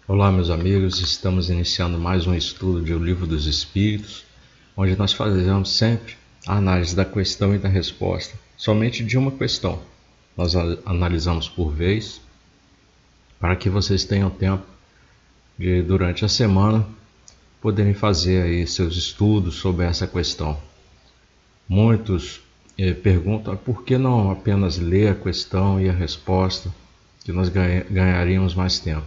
Olá, meus amigos, estamos iniciando mais um estudo de O Livro dos Espíritos, onde nós fazemos sempre a análise da questão e da resposta, somente de uma questão. Nós analisamos por vez, para que vocês tenham tempo de, durante a semana, poderem fazer aí seus estudos sobre essa questão. Muitos perguntam por que não apenas ler a questão e a resposta, que nós ganharíamos mais tempo.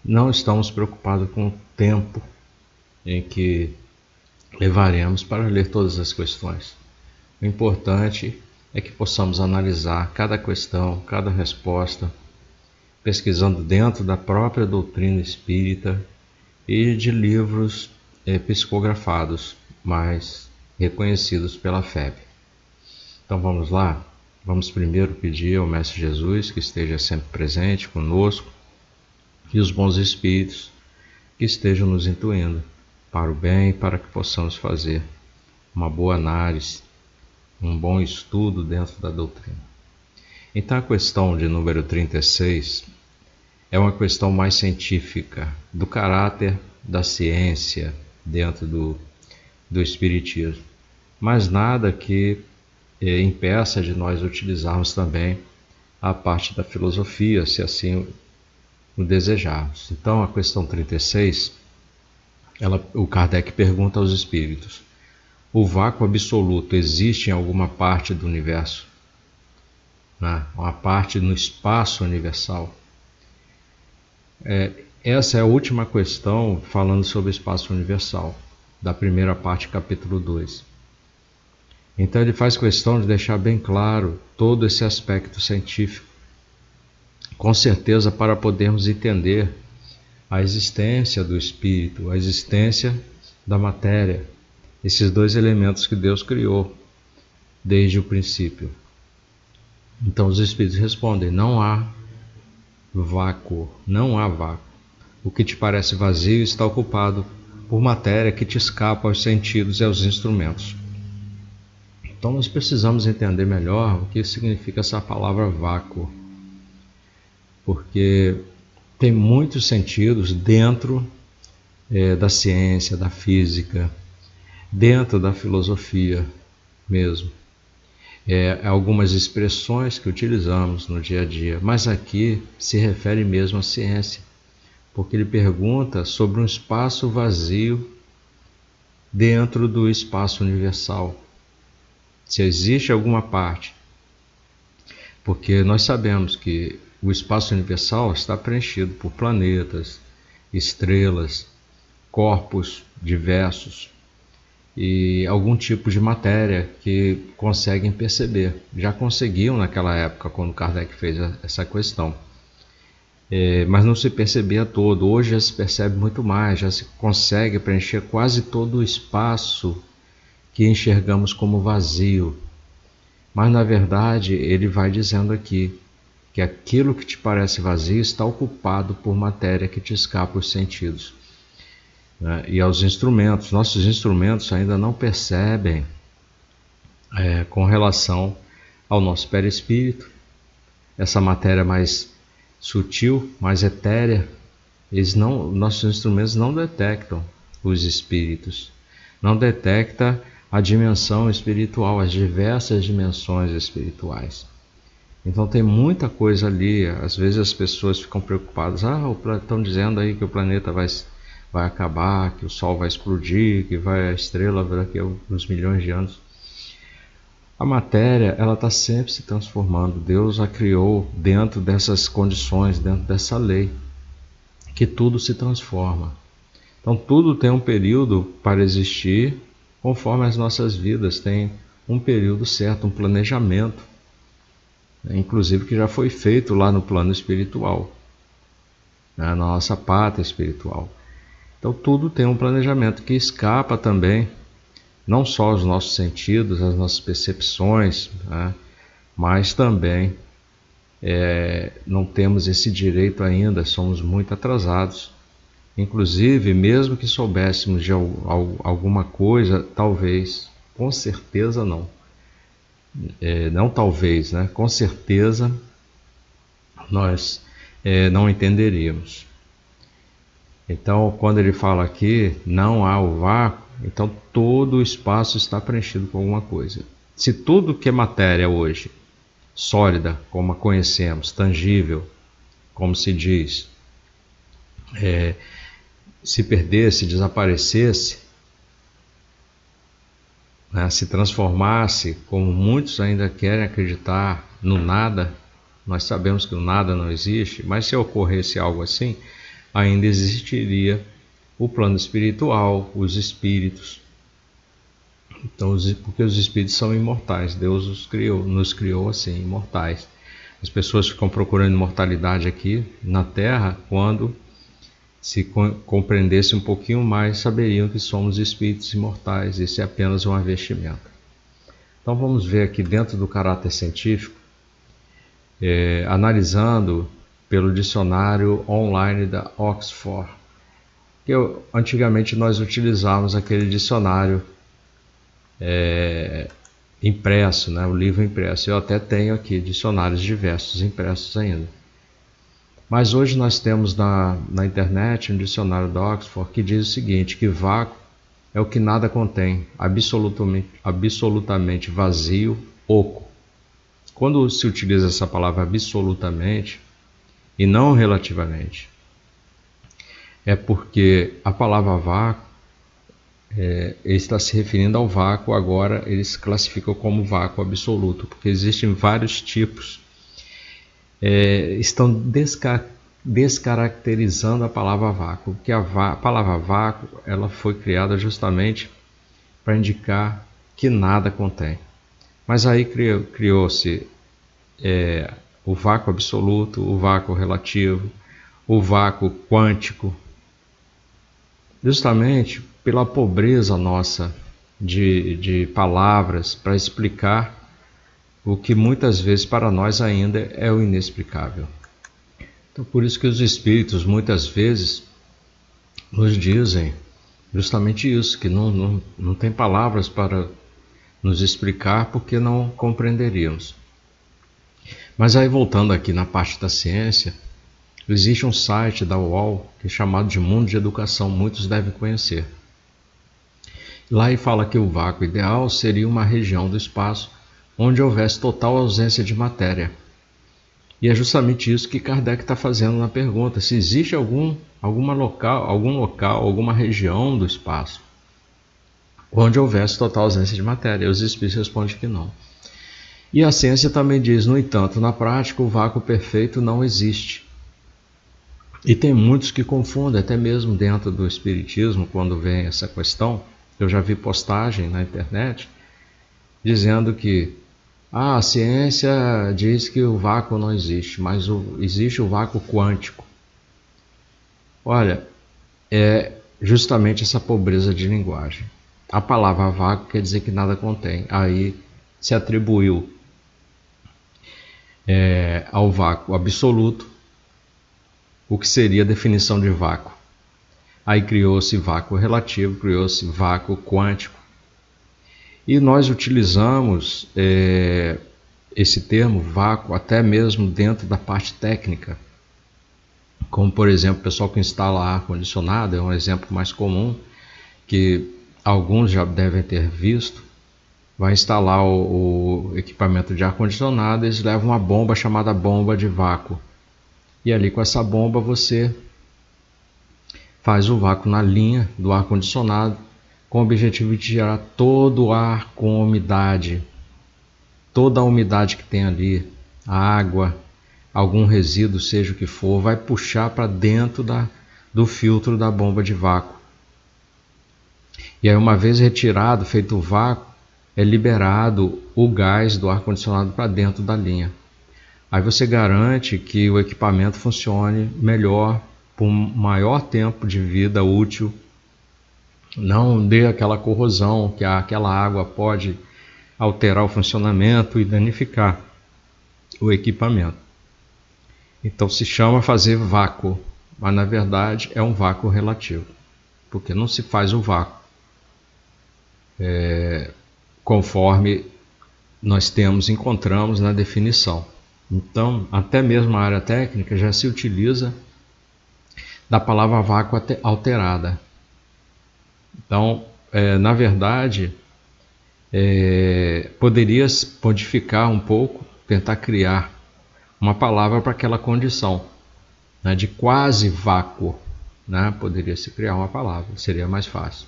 Não estamos preocupados com o tempo em que levaremos para ler todas as questões. O importante é que possamos analisar cada questão, cada resposta, pesquisando dentro da própria doutrina espírita e de livros psicografados, mas reconhecidos pela FEB. Então vamos lá? Vamos primeiro pedir ao Mestre Jesus que esteja sempre presente conosco e os bons espíritos que estejam nos intuindo para o bem e para que possamos fazer uma boa análise, um bom estudo dentro da doutrina. Então a questão de número 36 é uma questão mais científica, do caráter da ciência dentro do espiritismo, mas nada que impeça de nós utilizarmos também a parte da filosofia, se assim o desejarmos. Então a questão 36, o Kardec pergunta aos espíritos: o vácuo absoluto existe em alguma parte do universo? Uma parte no espaço universal? Essa é a última questão falando sobre o espaço universal, da primeira parte, capítulo 2. Então ele faz questão de deixar bem claro todo esse aspecto científico, com certeza para podermos entender a existência do espírito, a existência da matéria, esses dois elementos que Deus criou desde o princípio. Então os espíritos respondem: não há vácuo, não há vácuo. O que te parece vazio está ocupado por matéria que te escapa aos sentidos e aos instrumentos. Então nós precisamos entender melhor o que significa essa palavra vácuo, porque tem muitos sentidos dentro da ciência, da física, dentro da filosofia mesmo. Algumas expressões que utilizamos no dia a dia, mas aqui se refere mesmo à ciência, porque ele pergunta sobre um espaço vazio dentro do espaço universal. Se existe alguma parte, porque nós sabemos que o espaço universal está preenchido por planetas, estrelas, corpos diversos e algum tipo de matéria que conseguem perceber. Já conseguiam naquela época, quando Kardec fez essa questão. Mas não se percebia todo. Hoje já se percebe muito mais, já se consegue preencher quase todo o espaço que enxergamos como vazio. Mas na verdade ele vai dizendo aqui que aquilo que te parece vazio está ocupado por matéria que te escapa os sentidos. E aos instrumentos, nossos instrumentos ainda não percebem com relação ao nosso perispírito, essa matéria mais sutil, mais etérea, nossos instrumentos não detectam os espíritos, não detectam a dimensão espiritual, as diversas dimensões espirituais. Então tem muita coisa ali. Às vezes as pessoas ficam preocupadas: estão dizendo aí que o planeta vai acabar, que o Sol vai explodir, que a estrela daqui a uns milhões de anos. A matéria, ela está sempre se transformando. Deus a criou dentro dessas condições, dentro dessa lei, que tudo se transforma. Então tudo tem um período para existir, conforme as nossas vidas têm um período certo, um planejamento, inclusive que já foi feito lá no plano espiritual, na nossa pátria espiritual. Então tudo tem um planejamento que escapa também, não só aos nossos sentidos, às nossas percepções, mas também não temos esse direito ainda, somos muito atrasados. Inclusive, mesmo que soubéssemos de alguma coisa, talvez, com certeza não. Não talvez, com certeza nós não entenderíamos. Então, quando ele fala aqui, não há o vácuo, então todo o espaço está preenchido com alguma coisa. Se tudo que é matéria hoje, sólida, como a conhecemos, tangível, como se diz, se perdesse, desaparecesse, né, se transformasse, como muitos ainda querem acreditar, no nada, nós sabemos que o nada não existe, mas se ocorresse algo assim, ainda existiria o plano espiritual, os espíritos. Então, porque os espíritos são imortais, Deus nos criou assim, imortais. As pessoas ficam procurando imortalidade aqui na Terra quando se compreendesse um pouquinho mais, saberiam que somos espíritos imortais, isso é apenas uma vestimenta. Então vamos ver aqui dentro do caráter científico, analisando pelo dicionário online da Oxford, que antigamente nós utilizávamos aquele dicionário impresso, né, o livro impresso. Eu até tenho aqui dicionários diversos impressos ainda. Mas hoje nós temos na internet um dicionário da Oxford que diz o seguinte, que vácuo é o que nada contém, absolutamente vazio, oco. Quando se utiliza essa palavra absolutamente e não relativamente, é porque a palavra vácuo ele está se referindo ao vácuo, agora eles classificam como vácuo absoluto, porque existem vários tipos. Estão descaracterizando a palavra vácuo, porque a palavra vácuo ela foi criada justamente para indicar que nada contém. Mas aí criou-se o vácuo absoluto, o vácuo relativo, o vácuo quântico, justamente pela pobreza nossa de palavras para explicar o que muitas vezes para nós ainda é o inexplicável. Então, por isso que os espíritos muitas vezes nos dizem justamente isso, que não tem palavras para nos explicar porque não compreenderíamos. Mas aí voltando aqui na parte da ciência, existe um site da UOL que é chamado de Mundo de Educação, muitos devem conhecer. Lá ele fala que o vácuo ideal seria uma região do espaço onde houvesse total ausência de matéria. E é justamente isso que Kardec está fazendo na pergunta, se existe algum local, alguma região do espaço onde houvesse total ausência de matéria. E os espíritos respondem que não. E a ciência também diz, no entanto, na prática o vácuo perfeito não existe. E tem muitos que confundem, até mesmo dentro do espiritismo, quando vem essa questão. Eu já vi postagem na internet dizendo que a ciência diz que o vácuo não existe, mas existe o vácuo quântico. Olha, é justamente essa pobreza de linguagem. A palavra vácuo quer dizer que nada contém. Aí se atribuiu ao vácuo absoluto o que seria a definição de vácuo. Aí criou-se vácuo relativo, criou-se vácuo quântico. E nós utilizamos esse termo vácuo até mesmo dentro da parte técnica. Como, por exemplo, o pessoal que instala ar-condicionado, é um exemplo mais comum, que alguns já devem ter visto. Vai instalar o equipamento de ar-condicionado, eles levam uma bomba chamada bomba de vácuo. E ali com essa bomba você faz o vácuo na linha do ar-condicionado, com o objetivo de tirar todo o ar com umidade, toda a umidade que tem ali, a água, algum resíduo, seja o que for, vai puxar para dentro do filtro da bomba de vácuo. E aí, uma vez retirado, feito o vácuo, é liberado o gás do ar-condicionado para dentro da linha. Aí você garante que o equipamento funcione melhor, por maior tempo de vida útil, não dê aquela corrosão que aquela água pode alterar o funcionamento e danificar o equipamento. Então se chama fazer vácuo, mas na verdade é um vácuo relativo, porque não se faz o vácuo conforme nós encontramos na definição. Então, até mesmo a área técnica já se utiliza da palavra vácuo alterada. Então, na verdade, poderia modificar um pouco, tentar criar uma palavra para aquela condição, né, de quase vácuo, né? Poderia se criar uma palavra, seria mais fácil.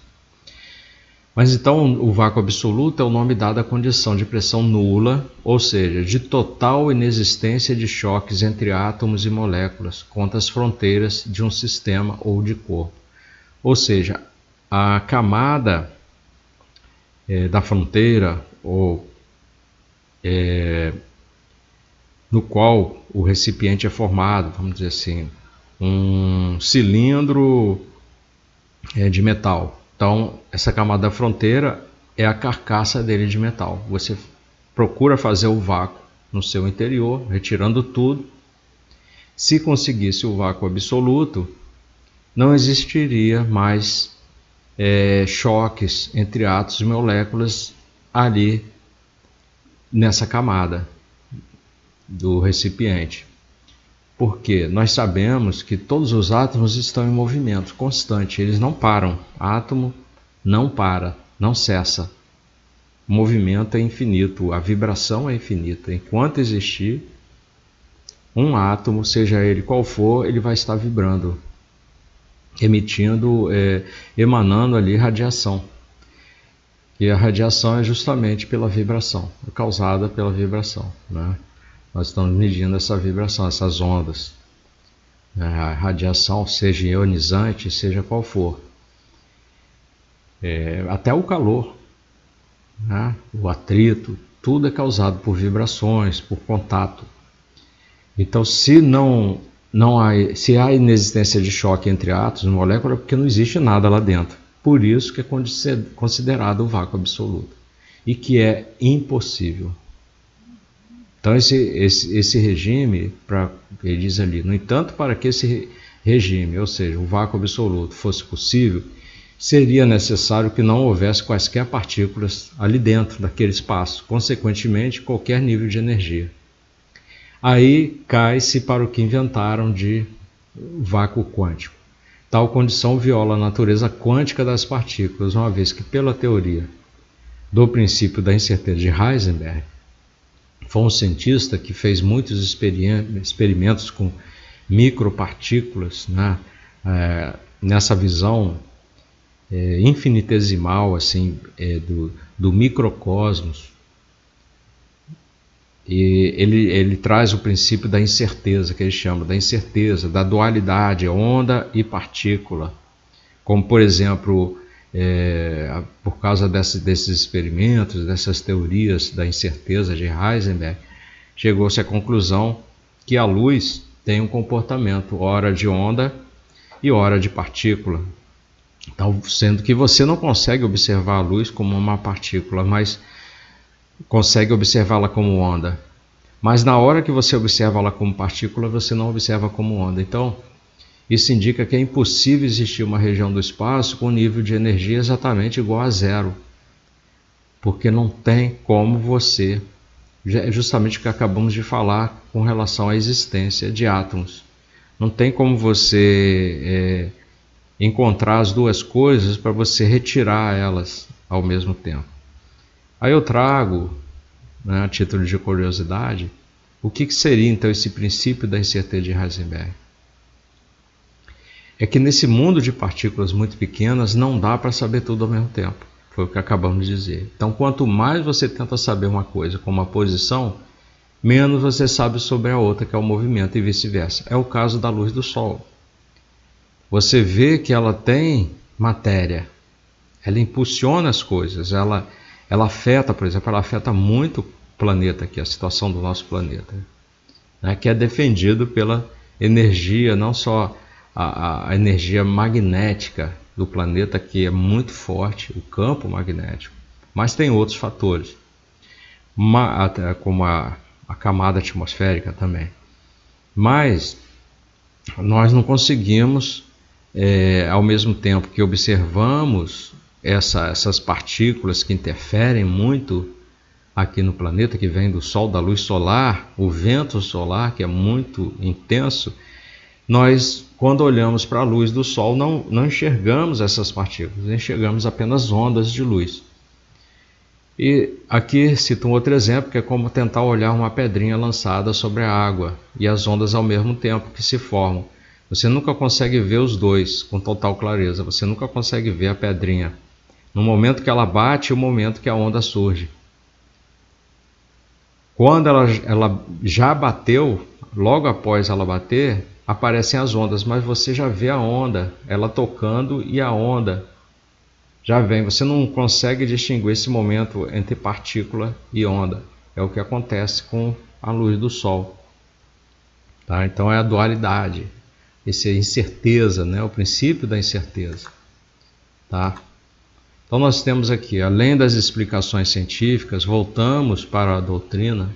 Mas então o vácuo absoluto é o nome dado à condição de pressão nula, ou seja, de total inexistência de choques entre átomos e moléculas contra as fronteiras de um sistema ou de corpo. Ou seja, a camada da fronteira, ou no qual o recipiente é formado, vamos dizer assim, um cilindro de metal. Então, essa camada da fronteira é a carcaça dele de metal. Você procura fazer o vácuo no seu interior, retirando tudo. Se conseguisse o vácuo absoluto, não existiria mais choques entre átomos e moléculas ali nessa camada do recipiente. Porque nós sabemos que todos os átomos estão em movimento constante, eles não param. Átomo não para, não cessa. O movimento é infinito, a vibração é infinita. Enquanto existir um átomo, seja ele qual for, ele vai estar vibrando, emitindo, emanando ali radiação. E a radiação é justamente pela vibração, é causada pela vibração, né? Nós estamos medindo essa vibração, essas ondas. A radiação, seja ionizante, seja qual for. Até o calor, né? O atrito, tudo é causado por vibrações, por contato. Então, se há inexistência de choque entre átomos e moléculas, é porque não existe nada lá dentro. Por isso que é considerado o vácuo absoluto. E que é impossível. Então esse regime, ele diz ali, no entanto, para que esse regime, ou seja, o vácuo absoluto, fosse possível, seria necessário que não houvesse quaisquer partículas ali dentro daquele espaço, consequentemente qualquer nível de energia. Aí cai-se para o que inventaram de vácuo quântico. Tal condição viola a natureza quântica das partículas, uma vez que, pela teoria do princípio da incerteza de Heisenberg, foi um cientista que fez muitos experimentos com micropartículas, né? Nessa visão infinitesimal assim, do microcosmos. E ele traz o princípio da incerteza, que ele chama, da incerteza, da dualidade, onda e partícula. Como, por exemplo, por causa desses experimentos, dessas teorias da incerteza de Heisenberg, chegou-se à conclusão que a luz tem um comportamento, ora de onda e ora de partícula. Então, sendo que você não consegue observar a luz como uma partícula, mas consegue observá-la como onda. Mas na hora que você observa ela como partícula, você não observa como onda. Então, isso indica que é impossível existir uma região do espaço com nível de energia exatamente igual a zero. Porque não tem como você, justamente o que acabamos de falar com relação à existência de átomos. Não tem como você encontrar as duas coisas para você retirar elas ao mesmo tempo. Aí eu trago, né, a título de curiosidade, o que seria então esse princípio da incerteza de Heisenberg? É que nesse mundo de partículas muito pequenas não dá para saber tudo ao mesmo tempo. Foi o que acabamos de dizer. Então, quanto mais você tenta saber uma coisa como a posição, menos você sabe sobre a outra, que é o movimento, e vice-versa. É o caso da luz do Sol. Você vê que ela tem matéria, ela impulsiona as coisas, ela afeta, por exemplo, ela afeta muito o planeta aqui, a situação do nosso planeta, né, que é defendido pela energia, não só a energia magnética do planeta, que é muito forte, o campo magnético, mas tem outros fatores, como a camada atmosférica também. Mas nós não conseguimos, ao mesmo tempo que observamos essas partículas que interferem muito aqui no planeta, que vem do Sol, da luz solar, o vento solar, que é muito intenso, Nós, quando olhamos para a luz do Sol, não enxergamos essas partículas, enxergamos apenas ondas de luz. E aqui cito um outro exemplo, que é como tentar olhar uma pedrinha lançada sobre a água e as ondas ao mesmo tempo que se formam. Você nunca consegue ver os dois com total clareza, você nunca consegue ver a pedrinha no momento que ela bate e o momento que a onda surge. Quando ela já bateu, logo após ela bater, aparecem as ondas, mas você já vê a onda, ela tocando e a onda já vem. Você não consegue distinguir esse momento entre partícula e onda. É o que acontece com a luz do Sol. Tá? Então é a dualidade, essa incerteza, né? O princípio da incerteza. Tá? Então nós temos aqui, além das explicações científicas, voltamos para a doutrina,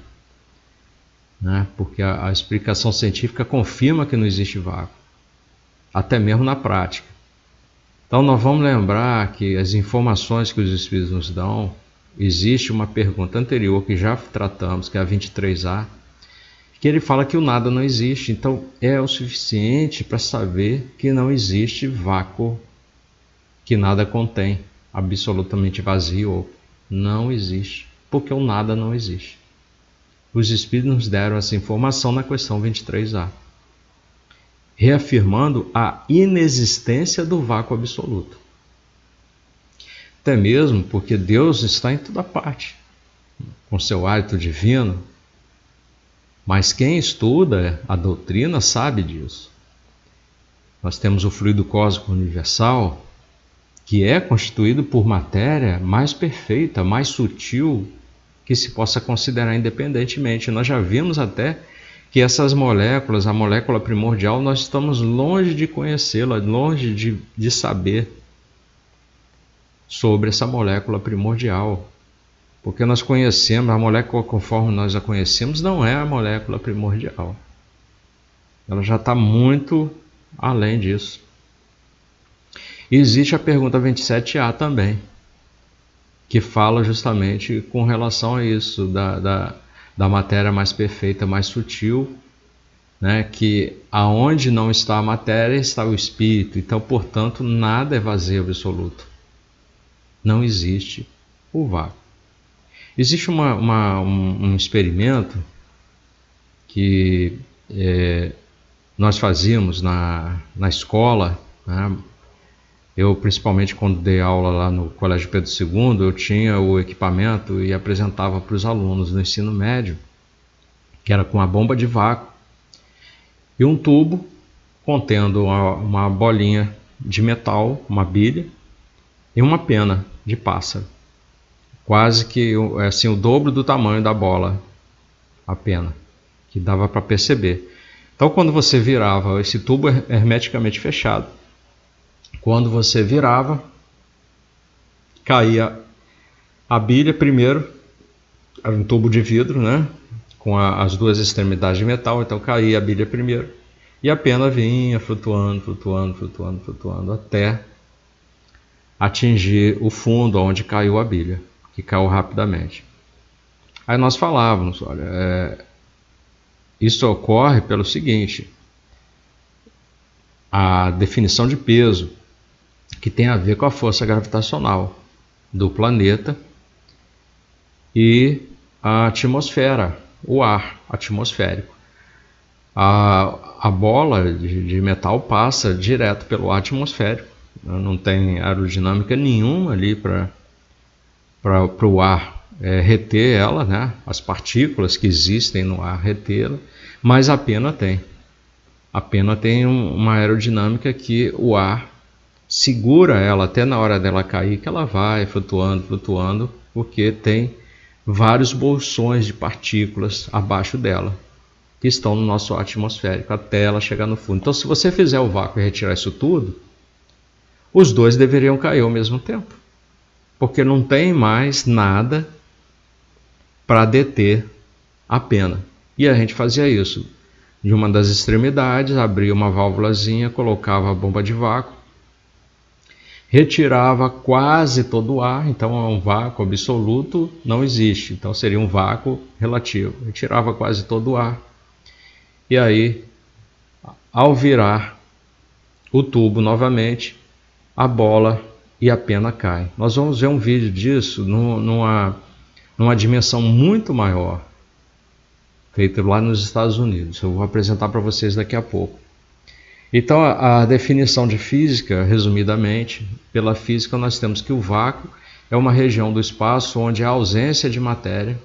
né? Porque a explicação científica confirma que não existe vácuo, até mesmo na prática. Então nós vamos lembrar que as informações que os Espíritos nos dão, existe uma pergunta anterior que já tratamos, que é a 23A, que ele fala que o nada não existe. Então é o suficiente para saber que não existe vácuo, que nada contém, absolutamente vazio, não existe, porque o nada não existe. Os Espíritos nos deram essa informação na questão 23A, reafirmando a inexistência do vácuo absoluto. Até mesmo porque Deus está em toda parte, com seu hálito divino, mas quem estuda a doutrina sabe disso. Nós temos o fluido cósmico universal, que é constituído por matéria mais perfeita, mais sutil, que se possa considerar independentemente. Nós já vimos até que essas moléculas, a molécula primordial, nós estamos longe de conhecê-la, longe de saber sobre essa molécula primordial. Porque nós conhecemos, a molécula conforme nós a conhecemos não é a molécula primordial. Ela já está muito além disso. E existe a pergunta 27A também, que fala justamente com relação a isso, da matéria mais perfeita, mais sutil, né? Que aonde não está a matéria está o espírito. Então, portanto, nada é vazio absoluto. Não existe o vácuo. Existe um experimento que nós fazíamos na escola, né? Eu, principalmente quando dei aula lá no Colégio Pedro II, eu tinha o equipamento e apresentava para os alunos do ensino médio, que era com uma bomba de vácuo e um tubo contendo uma bolinha de metal, uma bilha, e uma pena de pássaro. Quase que assim, o dobro do tamanho da bola, a pena, que dava para perceber. Então, quando você virava, esse tubo hermeticamente fechado, quando você virava, caía a bilha primeiro, era um tubo de vidro, né? Com as duas extremidades de metal, então caía a bilha primeiro. E a pena vinha flutuando, flutuando, flutuando, flutuando, até atingir o fundo onde caiu a bilha, que caiu rapidamente. Aí nós falávamos, olha, isso ocorre pelo seguinte, a definição de peso, que tem a ver com a força gravitacional do planeta e a atmosfera, o ar atmosférico. A bola de metal passa direto pelo ar atmosférico, não tem aerodinâmica nenhuma ali para o ar reter ela, né? As partículas que existem no ar retê-la, mas a pena tem. A pena tem uma aerodinâmica que o ar segura ela até na hora dela cair, que ela vai flutuando, flutuando, porque tem vários bolsões de partículas abaixo dela, que estão no nosso ar atmosférico, até ela chegar no fundo. Então, se você fizer o vácuo e retirar isso tudo, os dois deveriam cair ao mesmo tempo, porque não tem mais nada para deter a pena. E a gente fazia isso. De uma das extremidades, abria uma válvulazinha, colocava a bomba de vácuo, retirava quase todo o ar, então um vácuo absoluto não existe, então seria um vácuo relativo. Retirava quase todo o ar, e aí Ao virar o tubo novamente, a bola e a pena caem. Nós vamos ver um vídeo disso numa dimensão muito maior, feito lá nos Estados Unidos. Eu vou apresentar para vocês daqui a pouco. Então, a definição de física, resumidamente, pela física nós temos que o vácuo é uma região do espaço onde há ausência de matéria.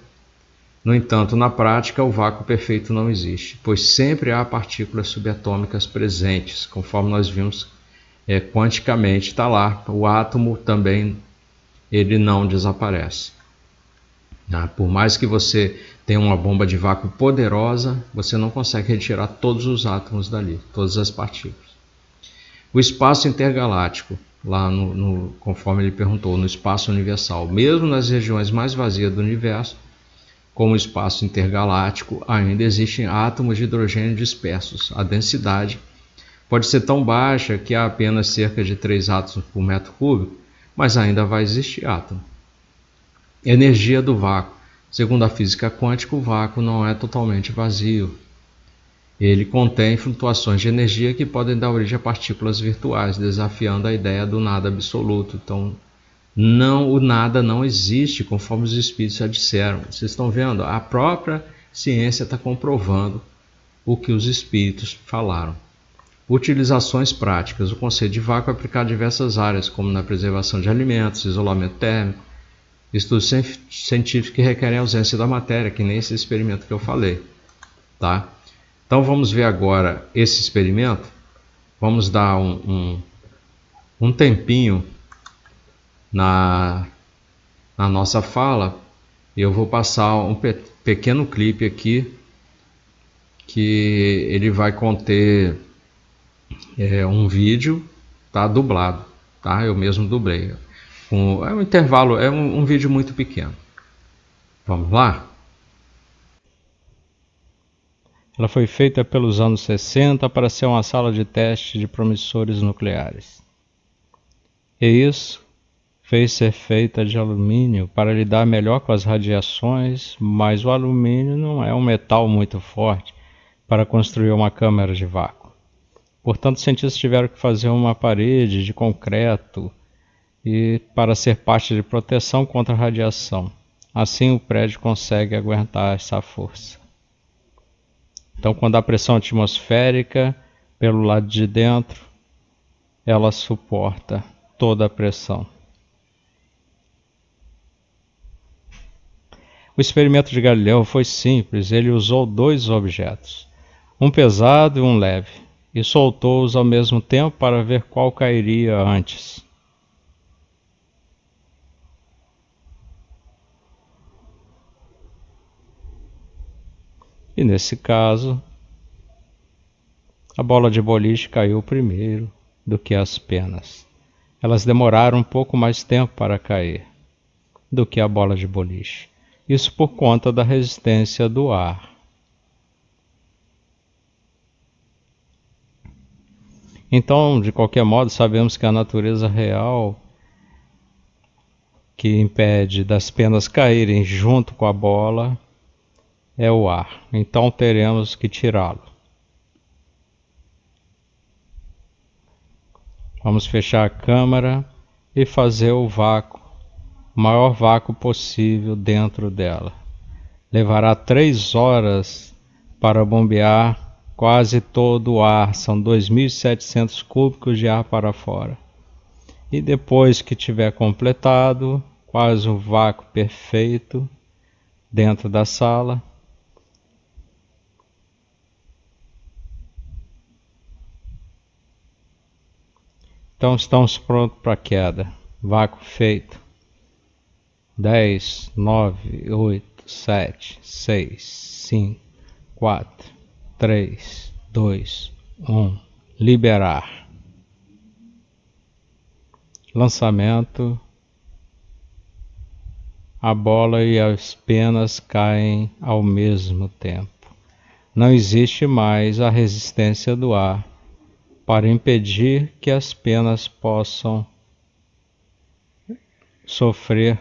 No entanto, na prática, o vácuo perfeito não existe, pois sempre há partículas subatômicas presentes, conforme nós vimos quanticamente, está lá. O átomo também ele não desaparece. Por mais que você tenha uma bomba de vácuo poderosa, você não consegue retirar todos os átomos dali, todas as partículas. O espaço intergaláctico, lá conforme ele perguntou, no espaço universal, mesmo nas regiões mais vazias do universo, como o espaço intergaláctico, ainda existem átomos de hidrogênio dispersos. A densidade pode ser tão baixa que há apenas cerca de 3 átomos por metro cúbico, mas ainda vai existir átomo. Energia do vácuo. Segundo a física quântica, o vácuo não é totalmente vazio. Ele contém flutuações de energia que podem dar origem a partículas virtuais, desafiando a ideia do nada absoluto. Então, o nada não existe, conforme os espíritos já disseram. Vocês estão vendo? A própria ciência está comprovando o que os espíritos falaram. Utilizações práticas. O conceito de vácuo é aplicado em diversas áreas, como na preservação de alimentos, isolamento térmico, estudos científicos que requerem a ausência da matéria, que nem esse experimento que eu falei. Tá? Então vamos ver agora esse experimento. Vamos dar um tempinho na nossa fala. E eu vou passar um pequeno clipe aqui, que ele vai conter um vídeo, tá, dublado. Tá? Eu mesmo dublei. É um intervalo, é um vídeo muito pequeno. Vamos lá? Ela foi feita pelos anos 60 para ser uma sala de teste de promissores nucleares. E isso fez ser feita de alumínio para lidar melhor com as radiações, mas o alumínio não é um metal muito forte para construir uma câmara de vácuo. Portanto, os cientistas tiveram que fazer uma parede de concreto para ser parte de proteção contra a radiação. Assim o prédio consegue aguentar essa força. Então, quando a pressão atmosférica pelo lado de dentro, ela suporta toda a pressão. O experimento de Galileu foi simples. Ele usou 2 objetos, um pesado e um leve, e soltou-os ao mesmo tempo para ver qual cairia antes. E nesse caso, a bola de boliche caiu primeiro do que as penas. Elas demoraram um pouco mais tempo para cair do que a bola de boliche. Isso por conta da resistência do ar. Então, de qualquer modo, sabemos que a natureza real que impede das penas caírem junto com a bola é o ar. Então teremos que tirá-lo. Vamos fechar a câmara e fazer o vácuo, o maior vácuo possível dentro dela. Levará 3 horas para bombear quase todo o ar, são 2.700 cúbicos de ar para fora. E depois que tiver completado, quase um vácuo perfeito dentro da sala, então estamos prontos para a queda. Vácuo feito. 10, 9, 8, 7, 6, 5, 4, 3, 2, 1. Liberar. Lançamento. A bola e as penas caem ao mesmo tempo. Não existe mais a resistência do ar para impedir que as penas possam sofrer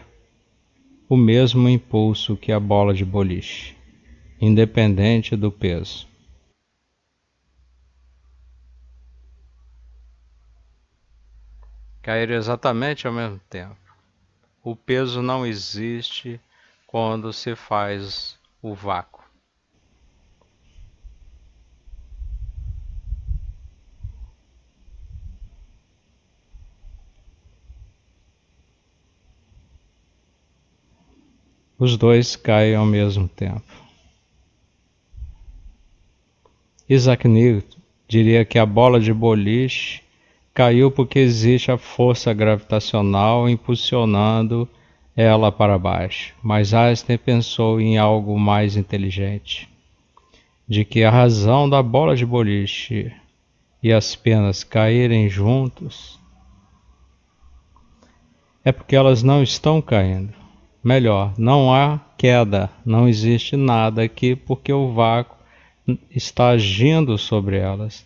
o mesmo impulso que a bola de boliche, independente do peso. caíram exatamente ao mesmo tempo. O peso não existe quando se faz o vácuo. Os dois caem ao mesmo tempo. Isaac Newton diria que a bola de boliche caiu porque existe a força gravitacional impulsionando ela para baixo. Mas Einstein pensou em algo mais inteligente, de que a razão da bola de boliche e as penas caírem juntos é porque elas não estão caindo. Melhor, não há queda, não existe nada aqui porque o vácuo está agindo sobre elas.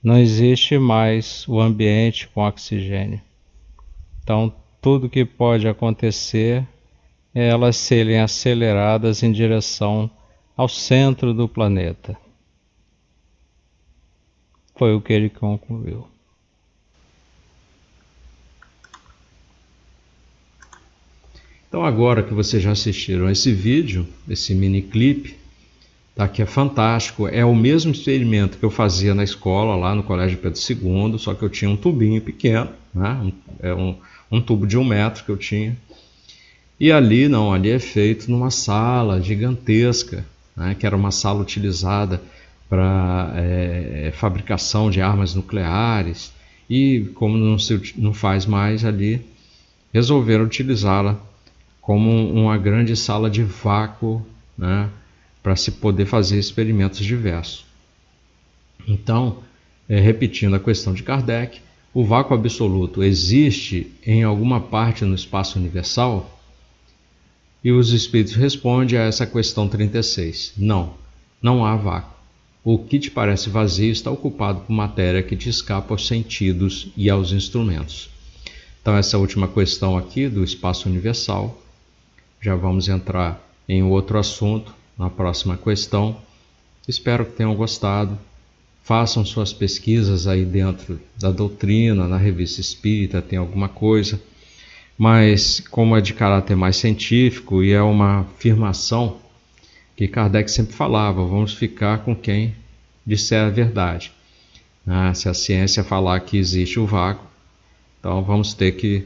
Não existe mais o ambiente com oxigênio. Então, tudo que pode acontecer é elas serem aceleradas em direção ao centro do planeta. Foi o que ele concluiu. Então, agora que vocês já assistiram esse vídeo, esse mini clipe, tá, que é fantástico, é o mesmo experimento que eu fazia na escola, lá no Colégio Pedro II, só que eu tinha um tubinho pequeno, né? um tubo de 1 metro que eu tinha. E ali não, ali é feito numa sala gigantesca, né? Que era uma sala utilizada para fabricação de armas nucleares, e como não faz mais ali, resolveram utilizá-la como uma grande sala de vácuo, né, para se poder fazer experimentos diversos. Então, repetindo a questão de Kardec, o vácuo absoluto existe em alguma parte no espaço universal? E os espíritos respondem a essa questão 36. Não, não há vácuo. O que te parece vazio está ocupado por matéria que te escapa aos sentidos e aos instrumentos. Então, essa última questão aqui do espaço universal, já vamos entrar em outro assunto na próxima questão. Espero que tenham gostado. Façam suas pesquisas aí dentro da doutrina, na Revista Espírita tem alguma coisa, mas como é de caráter mais científico e é uma afirmação que Kardec sempre falava, vamos ficar com quem disser a verdade. Se a ciência falar que existe o vácuo, então vamos ter que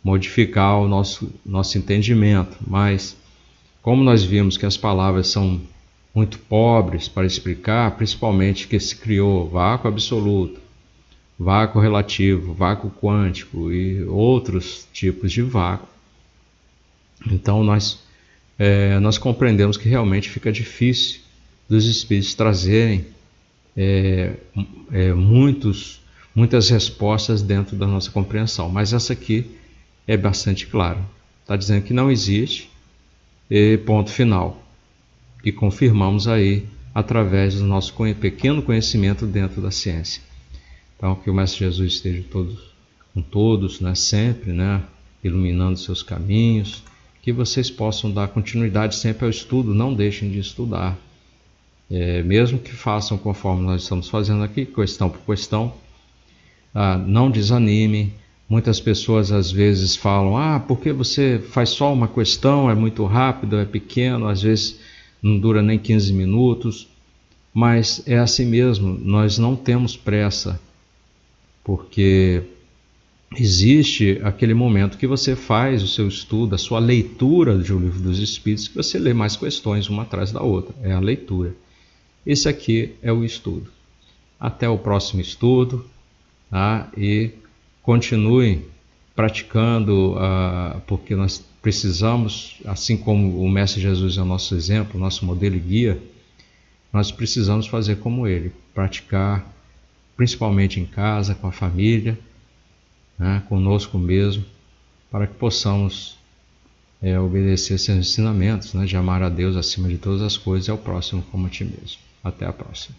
modificar o nosso entendimento, mas como nós vimos que as palavras são muito pobres para explicar, principalmente que se criou vácuo absoluto, vácuo relativo, vácuo quântico e outros tipos de vácuo, então nós compreendemos que realmente fica difícil dos espíritos trazerem muitas respostas dentro da nossa compreensão, mas essa aqui é bastante claro. Está dizendo que não existe, e ponto final. E confirmamos aí através do nosso pequeno conhecimento dentro da ciência. Então, que o Mestre Jesus esteja com todos, né, sempre, né, iluminando seus caminhos, que vocês possam dar continuidade sempre ao estudo, não deixem de estudar. Mesmo que façam conforme nós estamos fazendo aqui, questão por questão, não desanime. Muitas pessoas às vezes falam, porque você faz só uma questão, é muito rápido, é pequeno, às vezes não dura nem 15 minutos, mas é assim mesmo, nós não temos pressa, porque existe aquele momento que você faz o seu estudo, a sua leitura do Livro dos Espíritos, que você lê mais questões uma atrás da outra, é a leitura. Esse aqui é o estudo. Até o próximo estudo, e continuem praticando, porque nós precisamos, assim como o Mestre Jesus é o nosso exemplo, o nosso modelo e guia, nós precisamos fazer como ele, praticar, principalmente em casa, com a família, conosco mesmo, para que possamos obedecer seus ensinamentos, de amar a Deus acima de todas as coisas e ao próximo como a ti mesmo. Até a próxima.